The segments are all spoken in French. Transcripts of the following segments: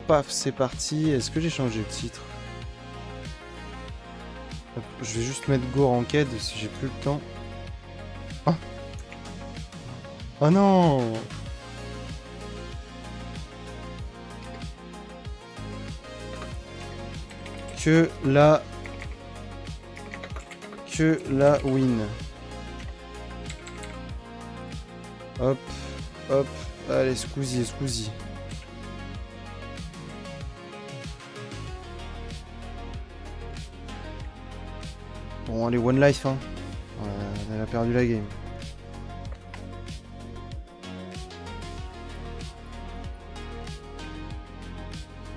paf, c'est parti. Est-ce que j'ai changé le titre? Hop, je vais juste mettre Go Ranked si j'ai plus le temps. Oh, oh non! Que la win. Hop, hop, allez, Squeezie, Squeezie. Bon, allez, One Life, hein. Elle a perdu la game.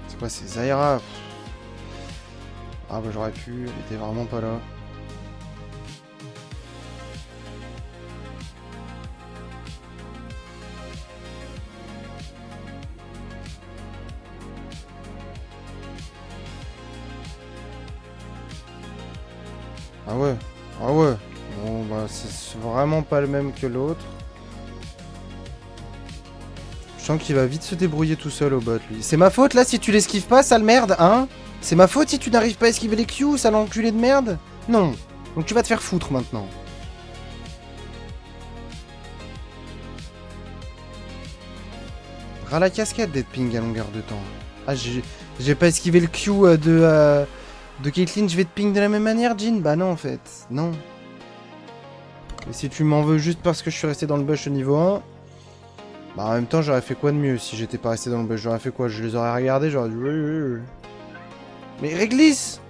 C'est quoi, c'est Zaira? Ah bah j'aurais pu, elle était vraiment pas là. Ah ouais, ah ouais. Bon bah c'est vraiment pas le même que l'autre. Je sens qu'il va vite se débrouiller tout seul au bot lui. C'est ma faute là si tu l'esquives pas, sale merde, hein? C'est ma faute si tu n'arrives pas à esquiver les Q, sale enculé de merde? Non. Donc tu vas te faire foutre maintenant. Ras la casquette d'être ping à longueur de temps. Ah j'ai pas esquivé le Q de Caitlyn, je vais te ping de la même manière, Jin? Bah non en fait, non. Et si tu m'en veux juste parce que je suis resté dans le bush au niveau 1, bah en même temps j'aurais fait quoi de mieux si j'étais pas resté dans le bush? J'aurais fait quoi? Je les aurais regardés, j'aurais dit oui, oui, oui. Mais réglisse!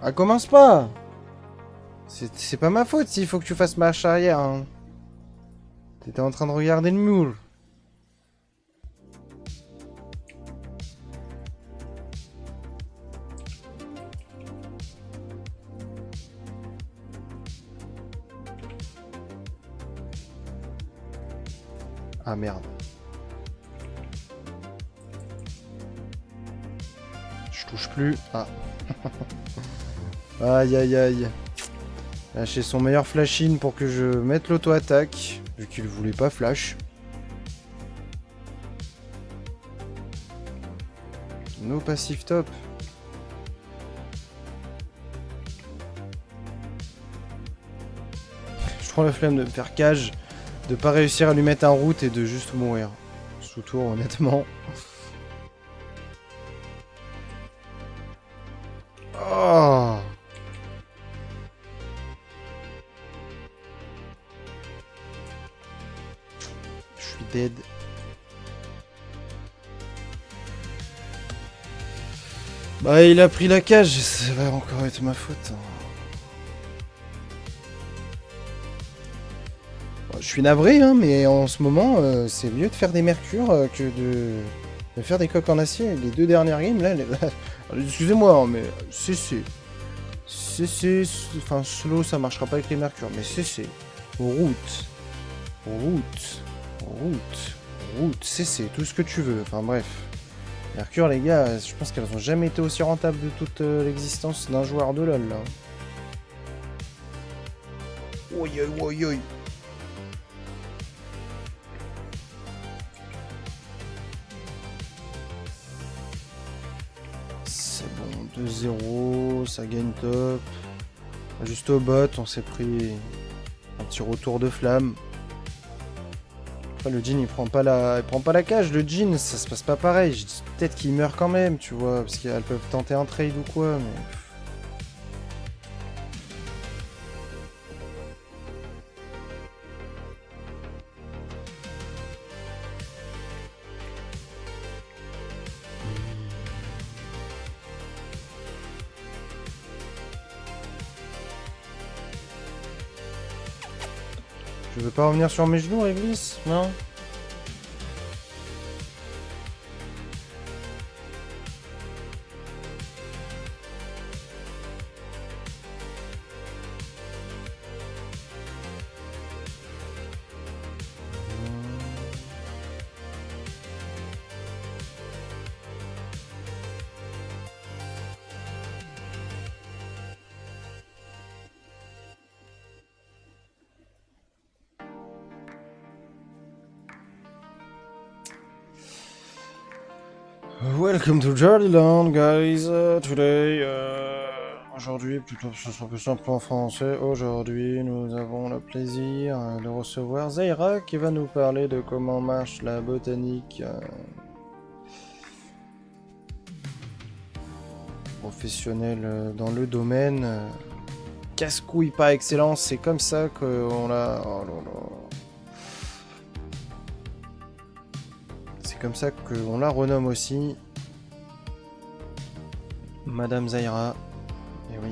Ah commence pas! C'est pas ma faute s'il faut que tu fasses marche arrière. Hein. T'étais en train de regarder le mur. Ah merde. Je touche plus. Ah. Aïe aïe aïe. Lâcher son meilleur flash-in pour que je mette l'auto-attaque. Vu qu'il voulait pas flash. No passif top. Je prends la flemme de me faire cage. De pas réussir à lui mettre en route et de juste mourir. Sous tour honnêtement. Oh. Je suis dead. Bah il a pris la cage, ça va encore être ma faute. Bon, je suis navré, hein, mais en ce moment, c'est mieux de faire des mercures que de faire des coques en acier. Les deux dernières games, là, excusez-moi, hein, mais CC. CC, enfin slow, ça marchera pas avec les mercures, mais CC. Route. Route. Route. Route. CC, tout ce que tu veux, enfin bref. Mercure, les gars, je pense qu'elles ont jamais été aussi rentables de toute l'existence d'un joueur de LoL, là. Oi, oi, oi, oi. C'est bon, 2-0, ça gagne top. Juste au bot, on s'est pris un petit retour de flamme. Après, le Jhin, il prend pas la cage. Le Jhin, ça se passe pas pareil. Je dis peut-être qu'il meurt quand même, tu vois, parce qu'elles peuvent tenter un trade ou quoi, mais... Je veux pas revenir sur mes genoux, Réglisse? Non? Welcome to Jollyland, guys. Today, aujourd'hui, plutôt ce sera plus simple en français. Aujourd'hui, nous avons le plaisir de recevoir Zaira qui va nous parler de comment marche la botanique professionnelle dans le domaine. Casse-couille par excellence, c'est comme ça qu'on l'a. Oh là là. C'est comme ça qu'on la renomme aussi. Madame Zaira. Eh oui.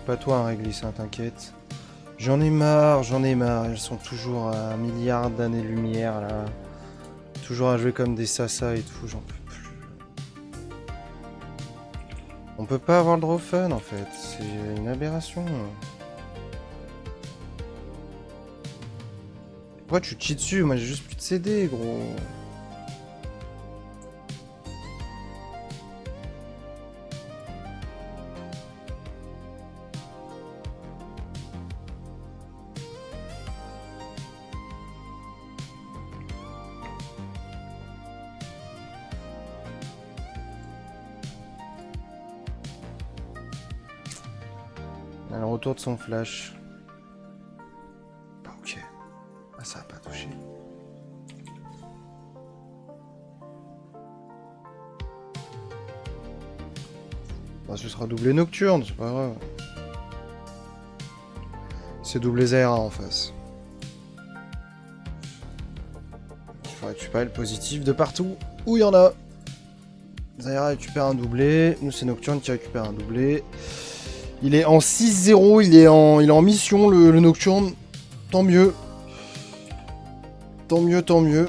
Pas toi, hein, Réglisse, hein, t'inquiète. J'en ai marre. Elles sont toujours à un milliard d'années-lumière, là. Toujours à jouer comme des sasas et tout, j'en peux plus. On peut pas avoir le draw fun, en fait. C'est une aberration. Pourquoi tu te chies dessus? Moi, j'ai juste plus de CD, gros. Le retour de son flash. Ok. Ah, ça a pas touché. Bah, ce sera doublé nocturne, c'est pas grave. C'est doublé Zaira en face. Il faut récupérer le positif de partout où il y en a. Zaira récupère un doublé. Nous, c'est Nocturne qui récupère un doublé. Il est en 6-0, il est en mission, le Nocturne. Tant mieux. Tant mieux, tant mieux.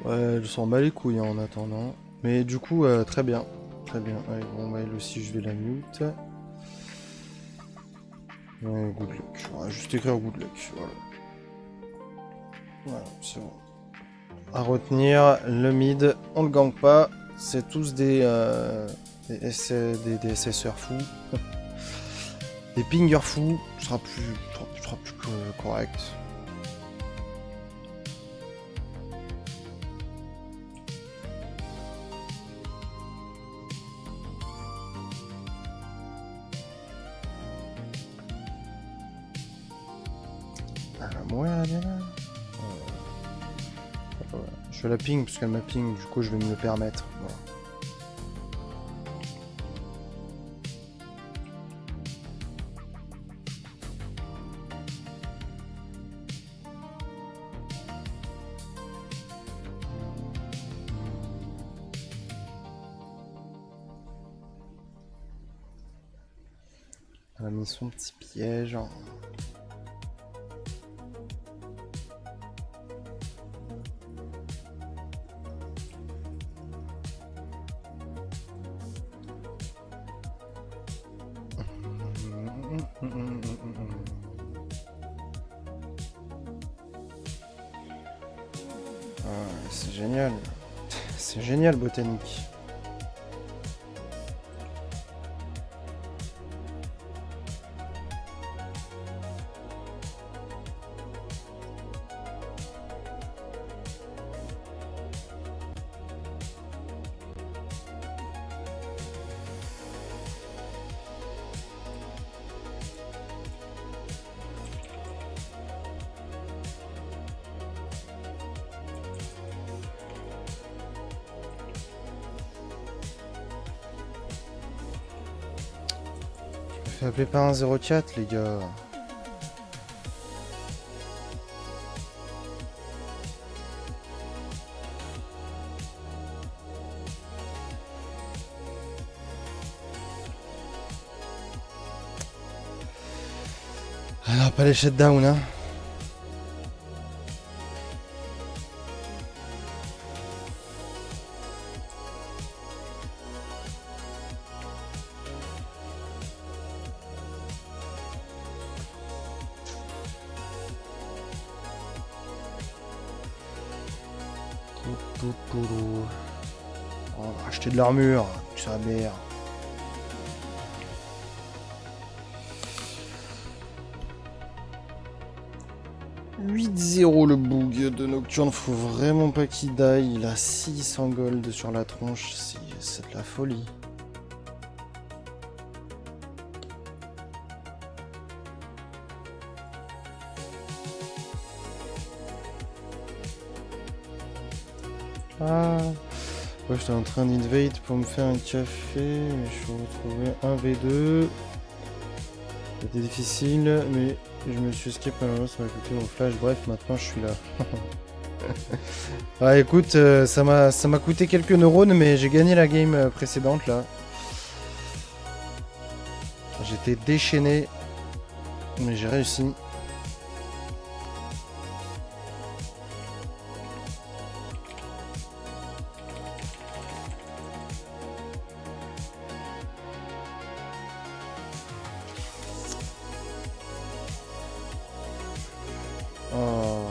Ouais, elle s'en bat les couilles hein, en attendant. Mais du coup, très bien. Très bien. Allez, bon, bah, elle aussi, je vais la mute. Ouais, good luck. On va juste écrire good luck. Voilà. Voilà, c'est bon. À retenir, le mid, on le gank pas. C'est tous des SSR fous. Des pingers fous. Ce sera plus correct. Elle va mourir la Diana. Je la ping parce qu'elle m'a ping, du coup je vais me le permettre. Voilà. Elle a mis son petit piège. C'est génial. C'est génial, botanique. Appelez pas un 04 les gars. Alors pas les shutdowns hein. On va acheter de l'armure, sa mère. « 8-0 le boug de Nocturne, faut vraiment pas qu'il die, il a 600 gold sur la tronche, c'est de la folie. Ah, ouais, j'étais en train d'invade pour me faire un café, mais je suis retrouvé 1v2. C'était difficile, mais je me suis skip malheureusement, ça m'a coûté mon flash. Bref, maintenant je suis là. Ouais, écoute, ça m'a coûté quelques neurones, mais j'ai gagné la game précédente là. J'étais déchaîné, mais j'ai réussi. Oh.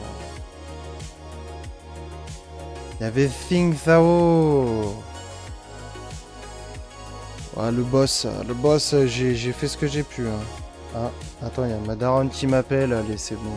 Il y avait Thing Thao. Ah, le boss, j'ai fait ce que j'ai pu. Hein. Ah, attends, il y a ma daronne qui m'appelle. Allez, c'est bon.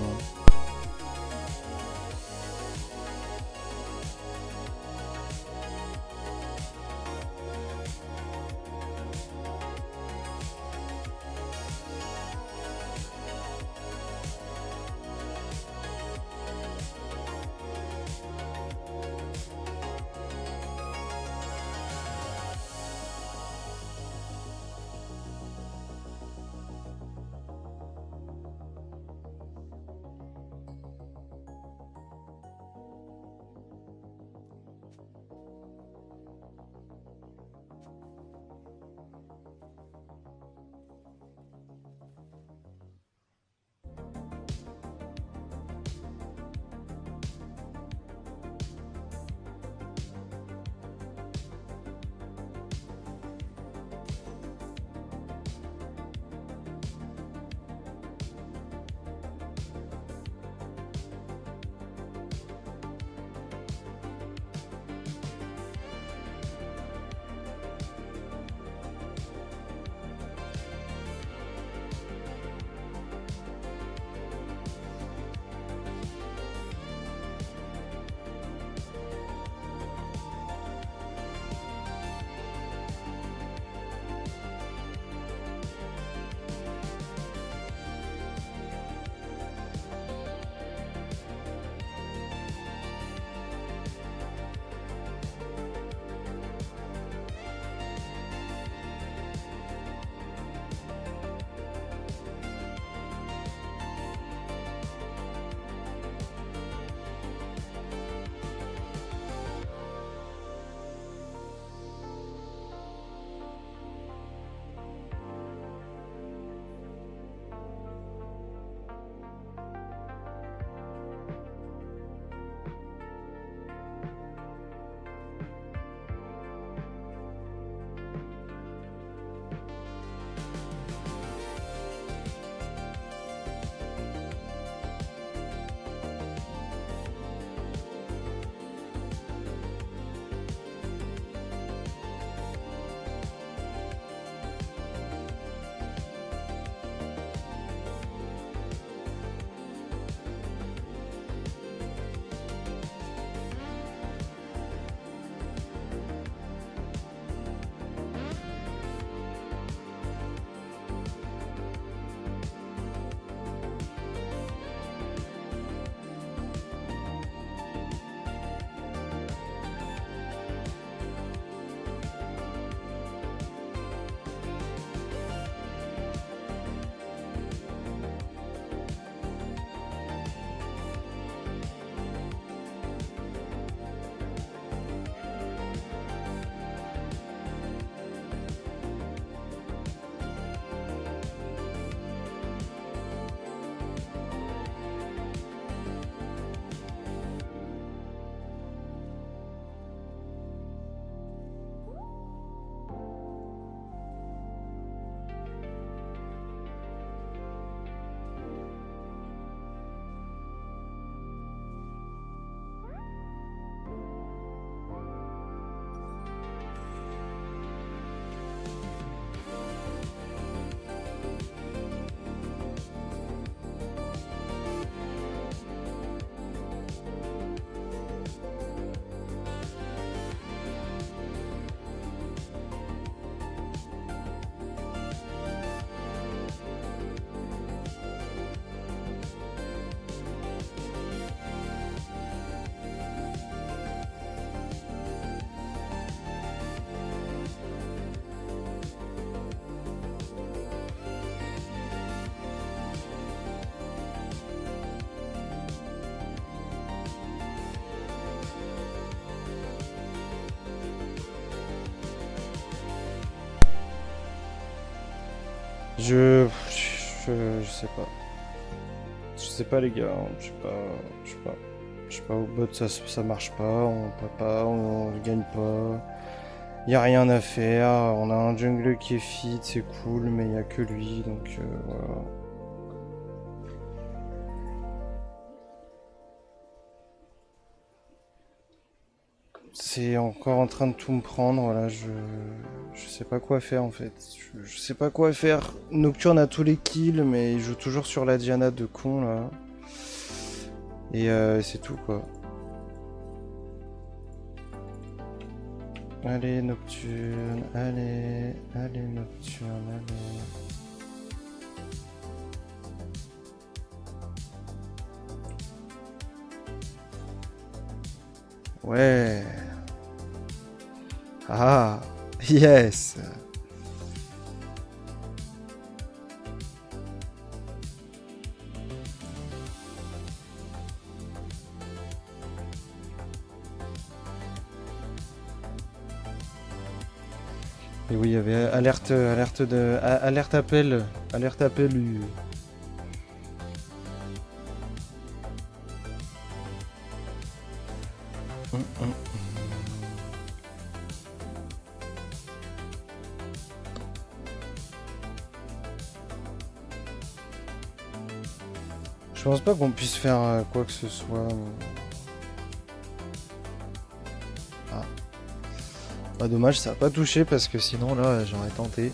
Je... Je sais pas. Je sais pas les gars, je sais pas. Je sais pas. Je sais pas, au bot ça marche pas, on peut pas, on gagne pas. Y a rien à faire, on a un jungle qui est fit, c'est cool, mais y a que lui, donc voilà. C'est encore en train de tout me prendre, voilà, je sais pas quoi faire en fait. Je sais pas quoi faire. Nocturne a tous les kills, mais il joue toujours sur la Diana de con là. Et c'est tout quoi. Allez Nocturne, allez Nocturne, allez. Ouais. Ah, yes. Et oui, il y avait alerte appel, alerte appel. Je pense pas qu'on puisse faire quoi que ce soit. Ah. Bah dommage, ça a pas touché parce que sinon là j'aurais tenté.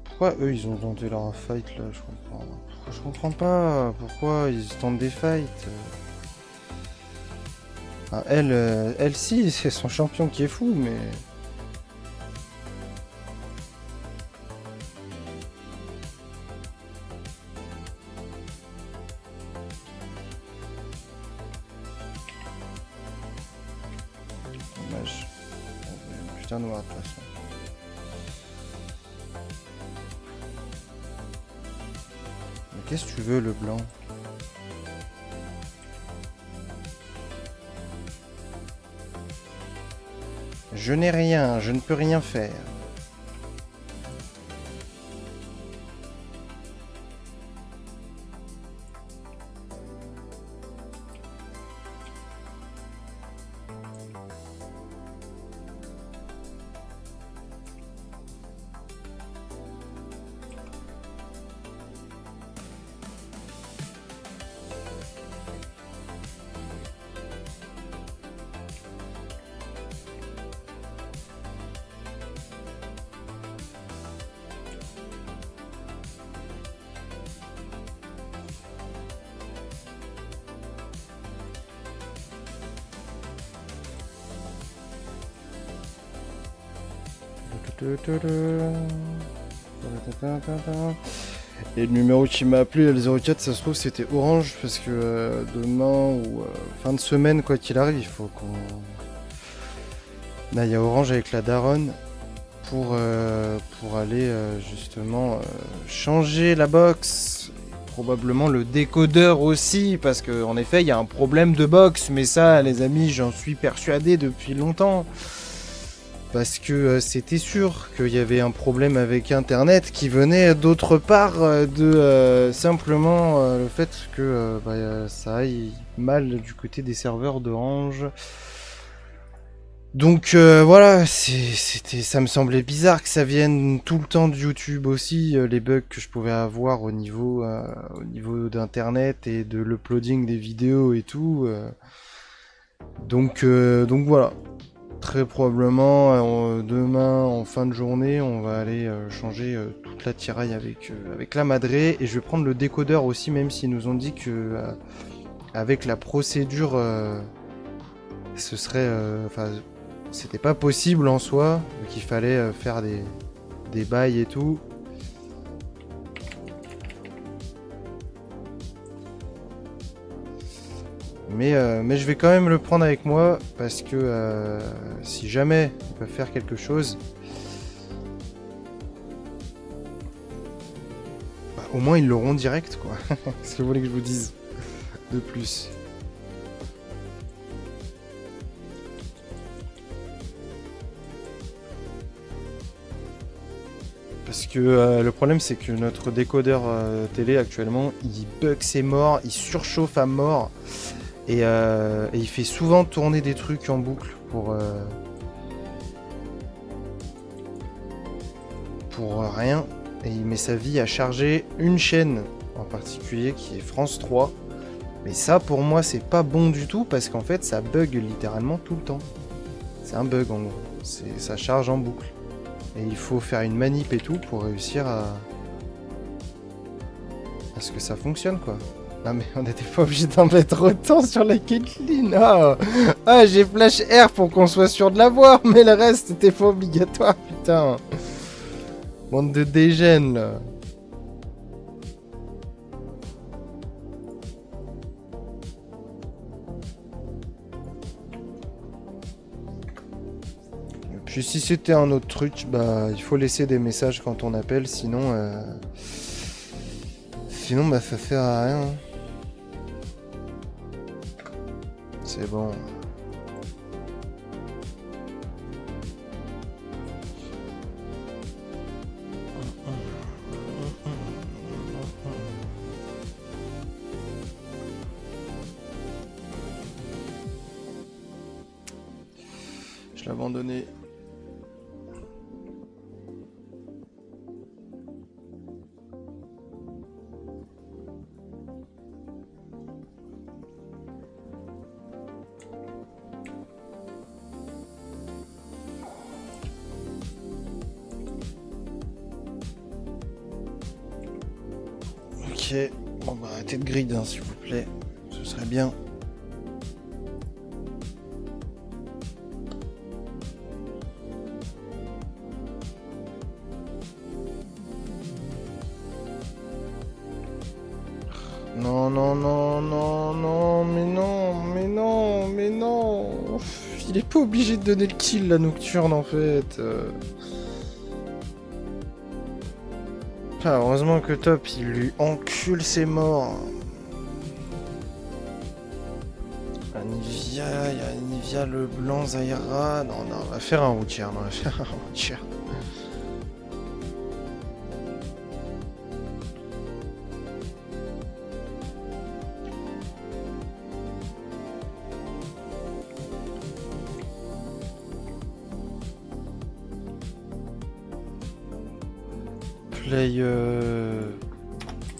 Pourquoi eux ils ont tenté leur fight là, je comprends pas pourquoi ils tentent des fights. Enfin, elle si, c'est son champion qui est fou, mais... Dommage. Putain noir de toute façon. Mais qu'est-ce que tu veux le blanc? Je n'ai rien, je ne peux rien faire. Et le numéro qui m'a appelé, le 04, ça se trouve c'était Orange, parce que demain ou fin de semaine, quoi qu'il arrive, il faut qu'on... Là, il y a Orange avec la daronne pour aller justement changer la box. Probablement le décodeur aussi, parce qu'en effet, il y a un problème de box, mais ça, les amis, j'en suis persuadé depuis longtemps. Parce que c'était sûr qu'il y avait un problème avec Internet qui venait d'autre part de simplement le fait que ça aille mal du côté des serveurs d'Orange. Donc voilà, ça me semblait bizarre que ça vienne tout le temps de YouTube aussi, les bugs que je pouvais avoir au niveau d'Internet et de l'uploading des vidéos et tout. Donc voilà. Très probablement demain en fin de journée on va aller changer toute la tiraille avec la madrée, et je vais prendre le décodeur aussi, même s'ils nous ont dit que avec la procédure ce serait enfin c'était pas possible en soi, donc il fallait faire des bails et tout. Mais je vais quand même le prendre avec moi parce que si jamais ils peuvent faire quelque chose, bah, au moins ils l'auront direct quoi. Qu'est-ce que vous voulez que je vous dise de plus? Parce que le problème c'est que notre décodeur télé actuellement il bug ses morts, il surchauffe à mort et il fait souvent tourner des trucs en boucle pour rien et il met sa vie à charger une chaîne en particulier qui est France 3. Mais ça pour moi c'est pas bon du tout parce qu'en fait ça bug littéralement tout le temps. C'est un bug en gros, ça charge en boucle. Et il faut faire une manip et tout pour réussir à ce que ça fonctionne quoi. Non mais on n'était pas obligé d'en mettre autant sur la Caitlyn. Ah j'ai flash R pour qu'on soit sûr de l'avoir, mais le reste c'était pas obligatoire putain. Bande de dégènes là. Puis si c'était un autre truc, bah il faut laisser des messages quand on appelle, sinon bah ça sert à rien. C'est bon. Je l'ai abandonné. Ok, bon bah arrêtez de grid hein, s'il vous plaît, ce serait bien. Non, non, non, non, non, mais non, mais non, mais non. Il est pas obligé de donner le kill la nocturne en fait. Ah, heureusement que Top il lui encule ses morts. Anivia, il y a Anivia, Leblanc, Zaira. Non, non, on va faire un routier, on va faire un routier.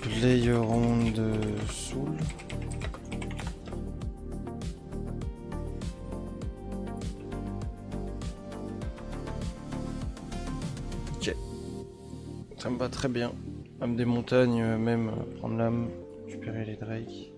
Play around Soul. Ok. Ça me va très bien. Âme des montagnes, même prendre l'âme, récupérer les Drake.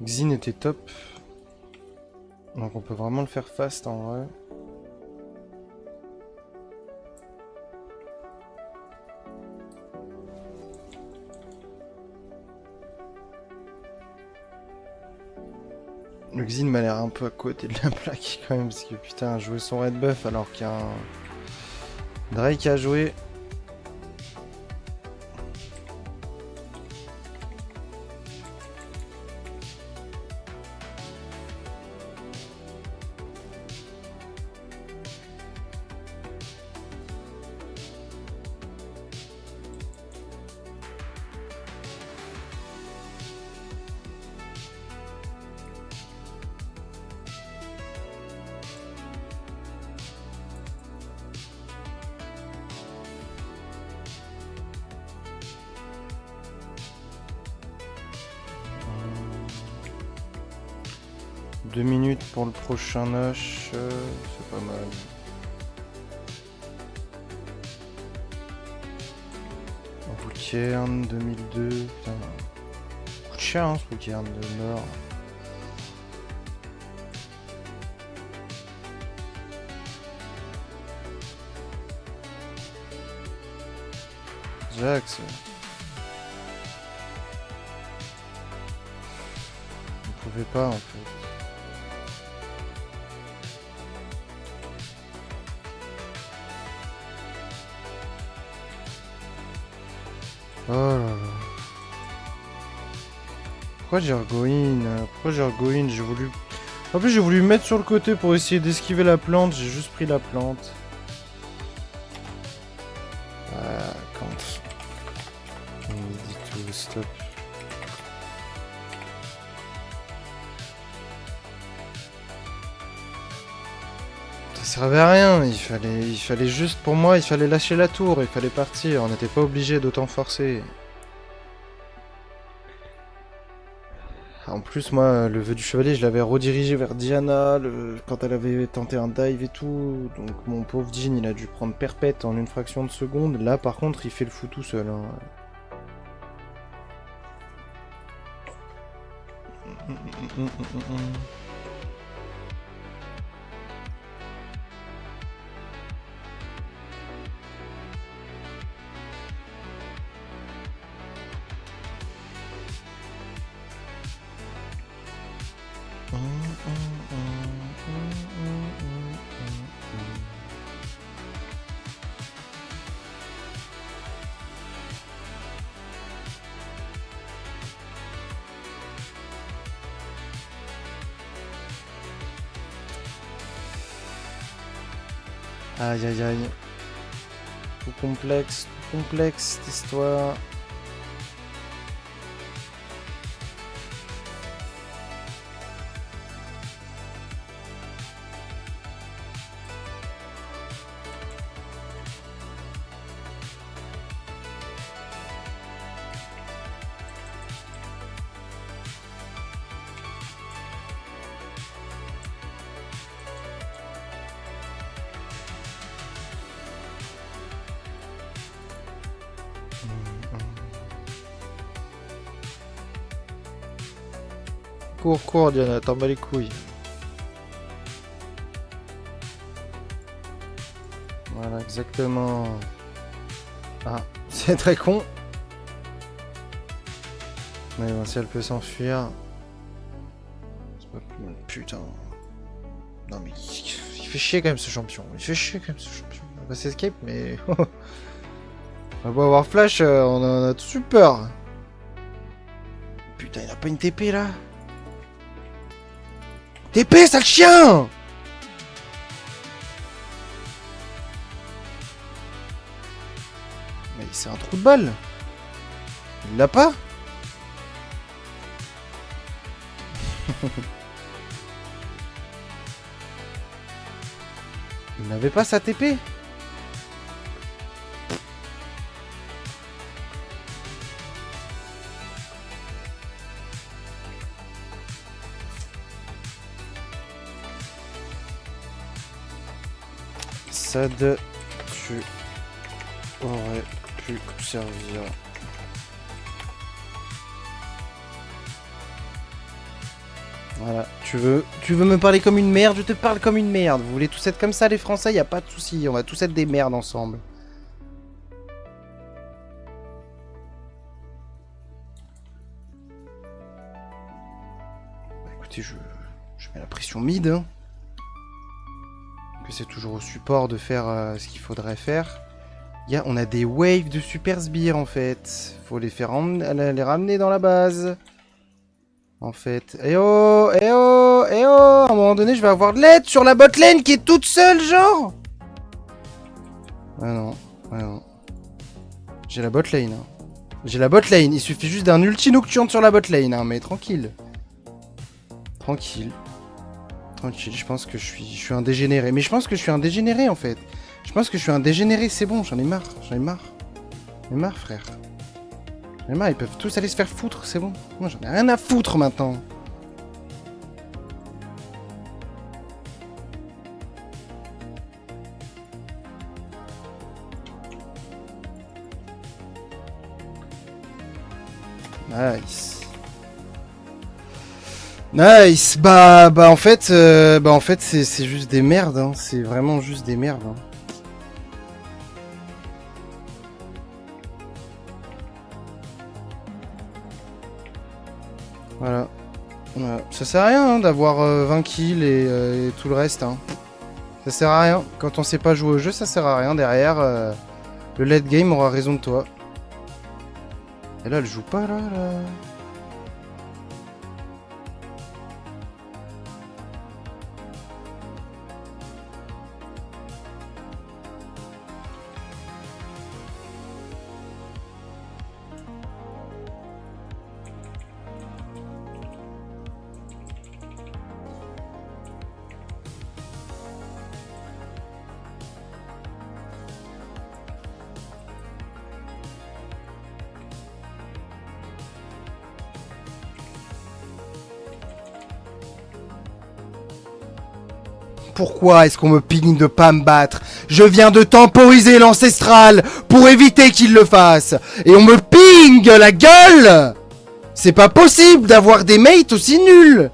Xin était top. Donc on peut vraiment le faire fast en vrai. Le Xin m'a l'air un peu à côté de la plaque quand même parce que putain jouer son red buff alors qu'il y a un Drake à jouer. Deux minutes pour le prochain Nosh, c'est pas mal. Cairn 2002. Putain. Coûte cher hein, ce Cairn de Nord. Jax. On pouvait pas en fait. Oh là là. Pourquoi j'ai Argoïne? Pourquoi j'ai Argoïne? J'ai voulu... En plus j'ai voulu me mettre sur le côté pour essayer d'esquiver la plante. J'ai juste pris la plante. Ah, quand... On me dit tout, stop. Ça servait à rien, il fallait juste, pour moi, il fallait lâcher la tour, il fallait partir, on n'était pas obligé d'autant forcer. En plus, moi, le vœu du chevalier, je l'avais redirigé vers Diana quand elle avait tenté un dive et tout. Donc mon pauvre Jean, il a dû prendre perpète en une fraction de seconde. Là, par contre, il fait le fou tout seul. Hein. Aïe aïe aïe. Tout complexe cette histoire. Cours, Diana, t'en bats les couilles. Voilà, exactement. Ah, c'est très con. Mais bon, si elle peut s'enfuir... C'est pas plus... Putain. Non mais... Il fait chier quand même ce champion. Il fait chier quand même ce champion. On va s'escape, mais... on va pas avoir flash, on en a tous eu peur. Putain, il a pas une TP là? TP, sale chien! Mais c'est un trou de balle. Il l'a pas? Il n'avait pas sa TP? Sad, tu aurais pu servir. Voilà, tu veux me parler comme une merde, je te parle comme une merde. Vous voulez tous être comme ça les Français, y a pas de souci, on va tous être des merdes ensemble. Bah, écoutez, je mets la pression mid, hein. Que c'est toujours au support de faire ce qu'il faudrait faire. On a des waves de super sbires en fait. Faut les faire les ramener dans la base. En fait. Eh oh, eh oh, eh oh. À un moment donné, je vais avoir de l'aide sur la bot lane qui est toute seule, genre. Ah non, ah non. J'ai la bot lane. Hein. J'ai la bot lane. Il suffit juste d'un ulti nocturne sur la bot lane, hein, mais tranquille. Tranquille. Tranquille, je pense que je suis un dégénéré. Mais je pense que je suis un dégénéré en fait. Je pense que je suis un dégénéré, c'est bon, j'en ai marre. J'en ai marre. J'en ai marre, frère. J'en ai marre, ils peuvent tous aller se faire foutre, c'est bon. Moi j'en ai rien à foutre maintenant. Nice. Nice. Bah en fait c'est juste des merdes. Hein. C'est vraiment juste des merdes. Hein. Voilà. Voilà. Ça sert à rien hein, d'avoir 20 kills et tout le reste. Hein. Ça sert à rien. Quand on sait pas jouer au jeu, ça sert à rien. Derrière, le late game aura raison de toi. Et là, elle joue pas là. Pourquoi est-ce qu'on me ping de pas me battre? Je viens de temporiser l'ancestral pour éviter qu'il le fasse. Et on me ping la gueule. C'est pas possible d'avoir des mates aussi nuls.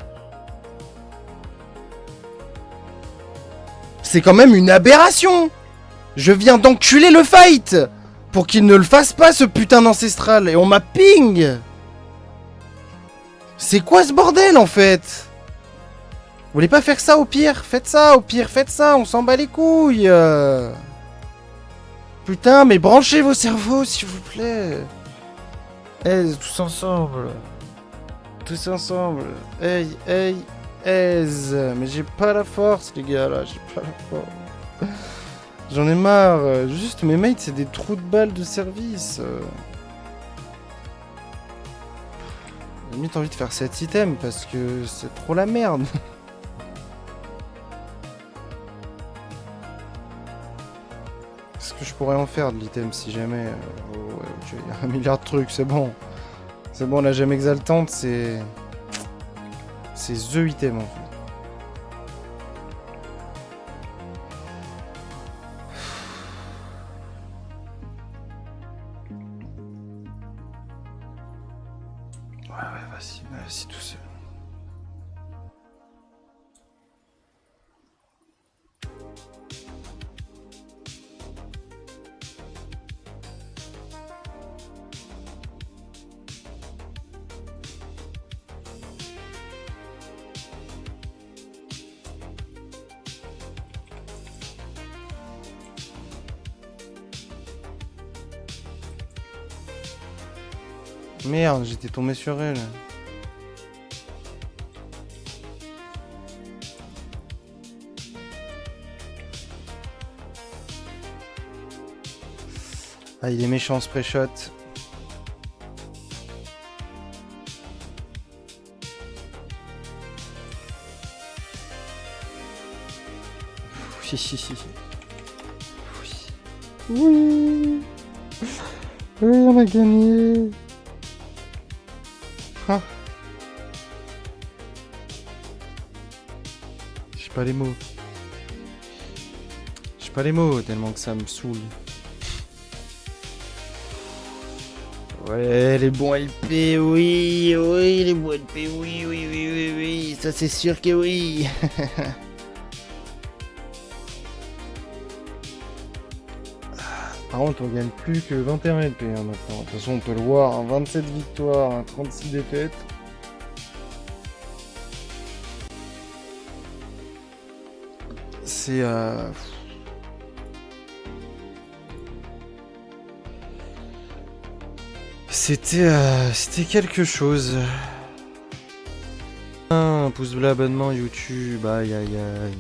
C'est quand même une aberration. Je viens d'enculer le fight pour qu'il ne le fasse pas ce putain d'ancestral. Et on m'a ping. C'est quoi ce bordel en fait? Vous voulez pas faire ça au pire? Faites ça, au pire, faites ça, on s'en bat les couilles. Putain, mais branchez vos cerveaux, s'il vous plaît. Tous ensemble. Tous ensemble. Hey, mais j'ai pas la force, les gars, là, j'ai pas la force. J'en ai marre. Juste, mes mates, c'est des trous de balles de service. J'ai limite envie de faire cet item, parce que c'est trop la merde. Qu'est-ce que je pourrais en faire de l'item si jamais... Oh, ouais, ok, il y a un milliard de trucs, c'est bon. C'est bon, la gemme exaltante, c'est... C'est THE item, en fait. Ouais, vas-y, tout seul. Merde, j'étais tombé sur elle. Ah, il est méchant ce pré-shot. Oui. Oui, on a gagné. Ah. J'ai pas les mots. J'ai pas les mots tellement que ça me saoule. Ouais, les bons LP, oui, les bons LP, oui, ça c'est sûr que oui. Par contre, on gagne plus que 21 LP hein, maintenant. De toute façon, on peut le voir, hein, 27 victoires, hein, 36 défaites. C'est... C'était quelque chose. Un pouce bleu, abonnement YouTube, aïe aïe aïe.